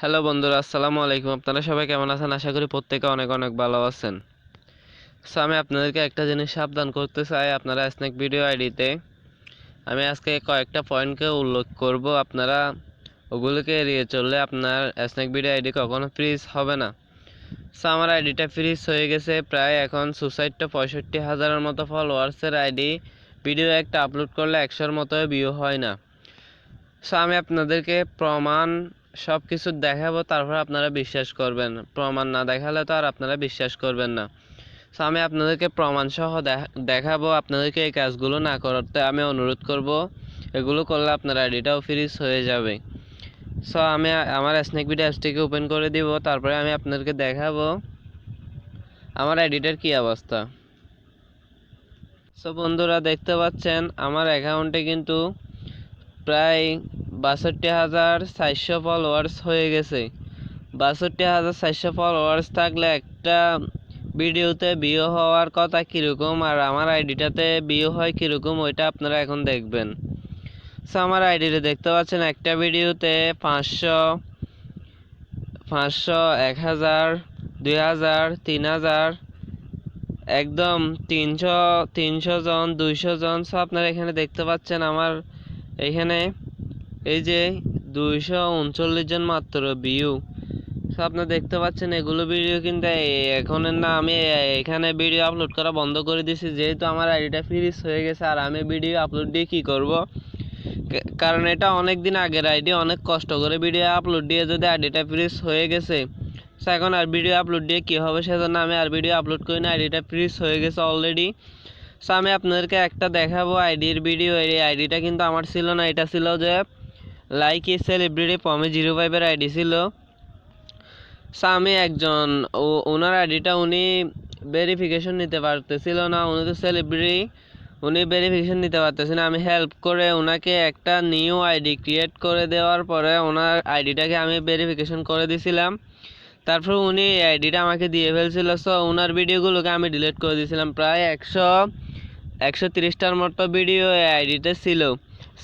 Hello বন্ধুরা, আসসালামু আলাইকুম। আপনারা সবাই কেমন আছেন? আশা করি প্রত্যেকে অনেক অনেক ভালো আছেন। আমি আপনাদেরকে একটা জিনিস সাবধান করতে চাই। আপনারা স্ন্যাক ভিডিও আইডিতে আমি আজকে কয়েকটা পয়েন্টকে উল্লেখ করব। আপনারা ওগুলোকে এড়িয়ে চললে আপনার স্ন্যাক ভিডিও আইডি কখনো ফ্রিজ হবে না। আমার আইডিটা ফ্রিজ হয়ে গেছে। প্রায় এখন সুসাইডটা 65,000-এর মতো ফলোয়ার্সের আইডি। ভিডিও একটা আপলোড করলে 100-এর মতো ভিউ হয় না। আমি আপনাদেরকে প্রমাণ সব কিছু দেখাবো, তারপর আপনারা বিশ্বাস করবেন। প্রমাণ না দেখালে তো আর আপনারা বিশ্বাস করবেন না। আমি আপনাদেরকে প্রমাণ সহ দেখাবো। আপনাদেরকে এই কাজগুলো না করতে আমি অনুরোধ করব। এগুলো করলে আপনার আইডিটাও ফ্রিজ হয়ে যাবে। আমি আমার স্ন্যাক ভিডিও অ্যাপসটিকে ওপেন করে দিব। তারপরে আমি আপনাদেরকে দেখাবো আমার আইডিটার কি অবস্থা। বন্ধুরা, দেখতে পাচ্ছেন আমার অ্যাকাউন্টে কিন্তু প্রায় 62,400 ফলোয়ার্স হয়ে গেছে। 62,400 ফলোয়ার্স থাকলে একটা ভিডিওতে ভিউ হওয়ার কথা কীরকম, আর আমার আইডিটাতে ভিউ হয় কীরকম, ওইটা আপনারা এখন দেখবেন। আমার আইডিতে দেখতে পাচ্ছেন একটা ভিডিওতে 500, 1,000, 2,000, 3,000, একদম 300 জন, 200 জন। আপনারা এখানে দেখতে পাচ্ছেন আমার এখানে এই যে 239 জন মাত্র ভিউ। আপনারা দেখতে পাচ্ছেন এগুলো ভিডিও কিন্তু এখনের না। আমি এখানে ভিডিও আপলোড করা বন্ধ করে দিয়েছি, যেহেতু আমার আইডিটা ফ্রিজ হয়ে গেছে। আর আমি ভিডিও আপলোড দিয়ে কি করব, কারণ এটা অনেক দিন আগের আইডি। অনেক কষ্ট করে ভিডিও আপলোড দিয়ে যদি আইডিটা ফ্রিজ হয়ে গেছে, এখন আর ভিডিও আপলোড দিয়ে কী হবে, সেজন্য আমি আর ভিডিও আপলোড করি না। আইডিটা ফ্রিজ হয়ে গেছে অলরেডি। আমি আপনাদেরকে একটা দেখাবো আইডির ভিডিও। এই আইডিটা কিন্তু আমার ছিল না, এটা ছিল যে লাইক ই সেলিব্রিটি Pommy05-এর আইডি ছিল। আমি একজন ওনার আইডিটা উনি ভেরিফিকেশন নিতে পারতেছিল না। উনি তো সেলিব্রিটি, উনি ভেরিফিকেশন নিতে পারতেছেন। আমি হেল্প করে ওনাকে একটা নিউ আইডি ক্রিয়েট করে দেওয়ার পরে ওনার আইডিটাকে আমি ভেরিফিকেশন করে দিয়েছিলাম। তারপর উনি আইডিটা আমাকে দিয়ে ফেলছিল। ওনার ভিডিওগুলোকে আমি ডিলিট করে দিয়েছিলাম। প্রায় 130টার মতো ভিডিও এই আইডিতে ছিল।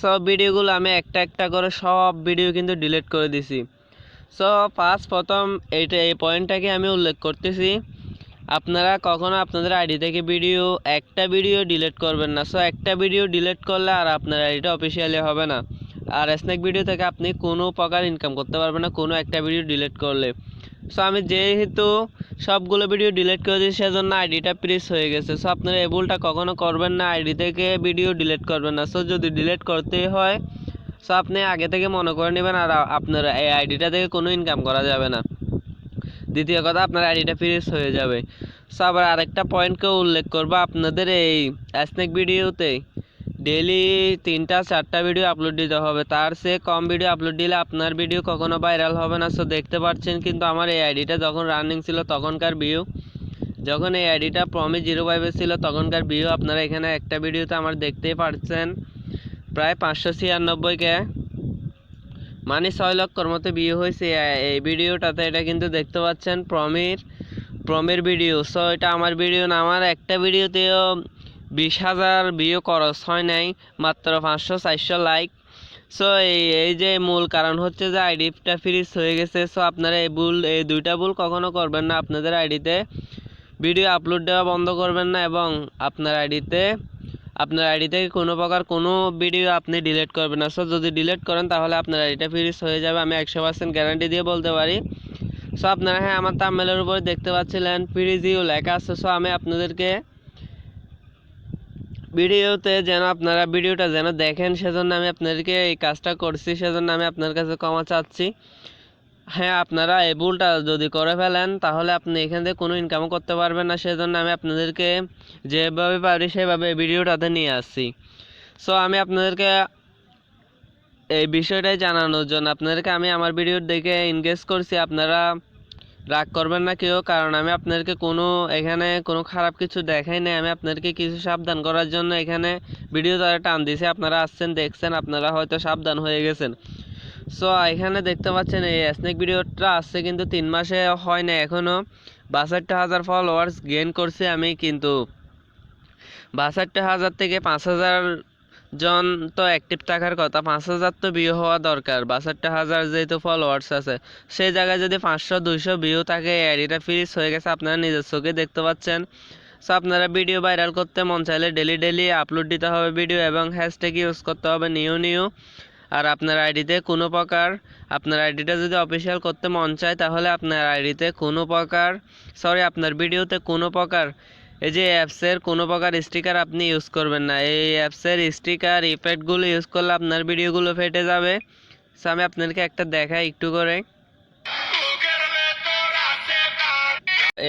সব ভিডিওগুলো আমি একটা একটা করে সব ভিডিও কিন্তু ডিলিট করে দিছি। প্রথম এই পয়েন্টটাকে আমি উল্লেখ করতেছি, আপনারা কখনো আপনাদের আইডি থেকে একটা ভিডিও ডিলিট করবেন না। একটা ভিডিও ডিলিট করলে আর আপনার আইডিটা অফিসিয়ালি হবে না। আর স্ন্যাক ভিডিও থেকে আপনি কোনো প্রকার ইনকাম করতে পারবেন না কোনো একটা ভিডিও ডিলিট করলে। আমি যেহেতু সবগুলো ভিডিও ডিলিট করে দিয়েছি, সেজন্য আইডিটা ফ্রিজ হয়ে গেছে। আপনারা এই ভুলটা কখনো করবেন না, আইডি থেকে ভিডিও ডিলিট করবেন না। যদি ডিলিট করতেই হয়, আপনি আগে থেকে মনে করে নেবেন, আর আপনার এই আইডিটা থেকে কোনো ইনকাম করা যাবে না। দ্বিতীয় কথা, আপনার আইডিটা ফ্রিজ হয়ে যাবে। আবার আরেকটা পয়েন্টকে উল্লেখ করবো, আপনাদের এই স্ন্যাক ভিডিওতে ডেইলি 3-4টা ভিডিও আপলোড দিতে হবে। তার চেয়ে কম ভিডিও আপলোড দিলে আপনার ভিডিও কখনো ভাইরাল হবে না। দেখতে পাচ্ছেন কিন্তু আমার এই আইডিটা যখন রানিং ছিল তখনকার ভিউ, যখন এই আইডিটা Pommy05 ছিল তখনকার ভিউ আপনারা এখানে একটা ভিডিওতে আমার দেখতেই পাচ্ছেন প্রায় 596K, মানে 6 লক্ষর মতো ভিউ হয়েছে এই ভিডিওটাতে। এটা কিন্তু দেখতে পাচ্ছেন প্রমির ভিডিও। এটা আমার ভিডিও না। আমার একটা ভিডিওতেও 20,000 ভিউ খরচ হয় নাই, মাত্র 500-400 লাইক। এই যে মূল কারণ হচ্ছে যে আইডিটা ফ্রিজ হয়ে গেছে। আপনারা এই দুইটা ভুল কখনো করবেন না। আপনাদের আইডিতে ভিডিও আপলোড দেওয়া বন্ধ করবেন না, এবং আপনার আইডি থেকে কোনো প্রকার কোনো ভিডিও আপনি ডিলিট করবেন না। যদি ডিলিট করেন তাহলে আপনার আইডিটা ফ্রিজ হয়ে যাবে, আমি 100% গ্যারান্টি দিয়ে বলতে পারি। আপনারা আমার থাম্বনেলের উপরে দেখতে পাচ্ছিলেন ফ্রিজিও লেখা আছে। আমি আপনাদেরকে ভিডিওতে যেন আপনারা ভিডিওটা যেন দেখেন, সেজন্য আমি আপনাদেরকে এই কাজটা করছি, সেজন্য আমি আপনার কাছে ক্ষমা চাচ্ছি। আপনারা এই ভুলটা যদি করে ফেলেন তাহলে আপনি এখান থেকে কোনো ইনকামও করতে পারবেন না। সেজন্য আমি আপনাদেরকে যেভাবে পারি সেভাবে ভিডিওটাতে নিয়ে আসছি। আমি আপনাদেরকে এই বিষয়টাই জানানোর জন্য আপনাদেরকে আমি আমার ভিডিও দেখে এনগেজ করছি। আপনারা রাগ করবেন না কেউ, কারণ আমি আপনাদেরকে এখানে কোনো খারাপ কিছু দেখাই নাই। আমি আপনাদেরকে কিছু সাবধান করার জন্য এখানে ভিডিও দ্বারা টান দিয়েছি। আপনারা আসছেন, দেখছেন, আপনারা হয়তো সাবধান হয়ে গেছেন। এখানে দেখতে পাচ্ছেন এই স্ন্যাক ভিডিওটা আসছে কিন্তু 3 মাসে হয় না এখনও। 62,000 ফলোয়ার্স গেইন করছি আমি, কিন্তু 62,000 থেকে 5,000 জন তো অ্যাক্টিভ থাকার কথা, 5,000 তো ভিউ হওয়া দরকার, 62,000 যেহেতু ফলোয়ার্স আছে, সেই জায়গায় যদি 500-200 ভিউ থাকে, আইডিটা ফ্রিজ হয়ে গেছে, আপনারা নিজের চোখে দেখতে পাচ্ছেন। সো আপনারা ভিডিও ভাইরাল করতে মন চাইলে ডেলি ডেলি আপলোড দিতে হবে ভিডিও, এবং হ্যাশট্যাগ ইউজ করতে হবে নিউ। আর আপনার আইডিতে কোনো প্রকার, আপনার আইডিটা যদি অফিসিয়াল করতে মন চায়, তাহলে আপনার আইডিতে কোনো প্রকার, আপনার ভিডিওতে কোনো প্রকার এই যে অ্যাপসের কোনো প্রকার স্টিকার আপনি ইউজ করবেন না। এই অ্যাপসের স্টিকার ইফেক্টগুলো ইউজ করলে আপনার ভিডিওগুলো ফেটে যাবে। সো আমি আপনাদেরকে একটা দেখাই একটু করে।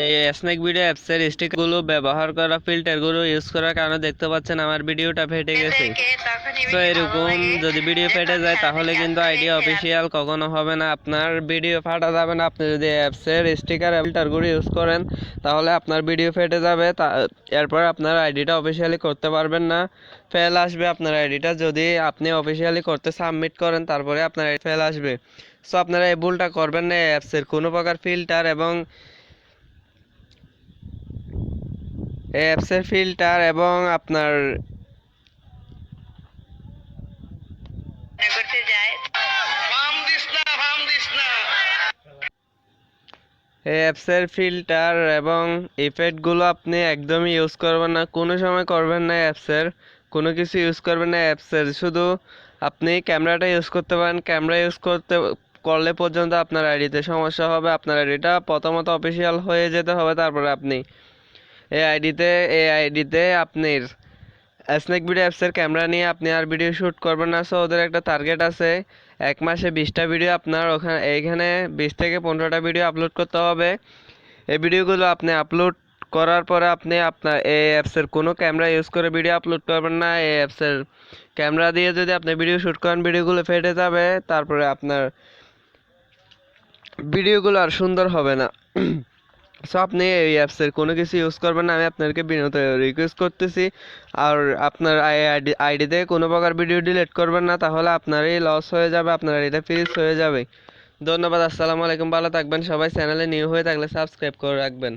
এই স্ন্যাক ভিডিও অ্যাপসের স্টিকারগুলো ব্যবহার করা, ফিল্টারগুলো ইউজ করার কারণে দেখতে পাচ্ছেন আমার ভিডিওটা ফেটে গেছে। তো এরকম যদি ভিডিও ফেটে যায়, তাহলে কিন্তু আইডি অফিসিয়াল কখনো হবে না, আপনার ভিডিও ফাটা যাবে না। আপনি যদি অ্যাপসের স্টিকার ফিল্টারগুলো ইউজ করেন, তাহলে আপনার ভিডিও ফেটে যাবে, এরপর আপনার আইডিটা অফিসিয়ালি করতে পারবেন না, ফেল আসবে আপনার আইডিটা। যদি আপনি অফিসিয়ালি করতে সাবমিট করেন, তারপরে আপনার ফেল আসবে। সো আপনারা এই ভুলটা করবেন না। অ্যাপসের কোনো প্রকার ফিল্টার এবং আপনার অ্যাপসের ফিল্টার এবং ইফেক্টগুলো আপনি একদমই ইউজ করবেন না, কোনো সময় করবেন না। অ্যাপসের কোনো কিছু ইউজ করবেন না। অ্যাপসের শুধু আপনি ক্যামেরাটা ইউজ করতে পারেন। ক্যামেরা ইউজ করলে পর্যন্ত আপনার আইডিতে সমস্যা হবে। আপনার আইডিটা প্রথমত অফিসিয়াল হয়ে যেতে হবে, তারপরে আপনি এই আইডিতে আপনার স্ন্যাক ভিডিও অ্যাপসের ক্যামেরা নিয়ে আপনি আর ভিডিও শ্যুট করবেন না। সো ওদের একটা টার্গেট আছে, 1 মাসে 20টা ভিডিও আপনার এইখানে 20 থেকে 15টা ভিডিও আপলোড করতে হবে। এই ভিডিওগুলো আপনি আপলোড করার পরে আপনি আপনার এই অ্যাপসের কোনো ক্যামেরা ইউজ করে ভিডিও আপলোড করবেন না। এই অ্যাপসের ক্যামেরা দিয়ে যদি আপনি ভিডিও শ্যুট করেন, ভিডিওগুলো ফেটে যাবে, তারপরে আপনার ভিডিওগুলো আর সুন্দর হবে না। সো আপনি এই অ্যাপসের কোনো কিছু ইউজ করবেন না, আমি আপনাদেরকে বিনত রিকোয়েস্ট করতেছি। আর আপনার আইডিতে কোনো প্রকার ভিডিও ডিলিট করবেন না, তাহলে আপনারই লস হয়ে যাবে, আপনার আইডিটা ফ্রিজ হয়ে যাবে। ধন্যবাদ। আসসালামু আলাইকুম। ভালো থাকবেন সবাই। চ্যানেলে নিউ হয়ে থাকলে সাবস্ক্রাইব করে রাখবেন।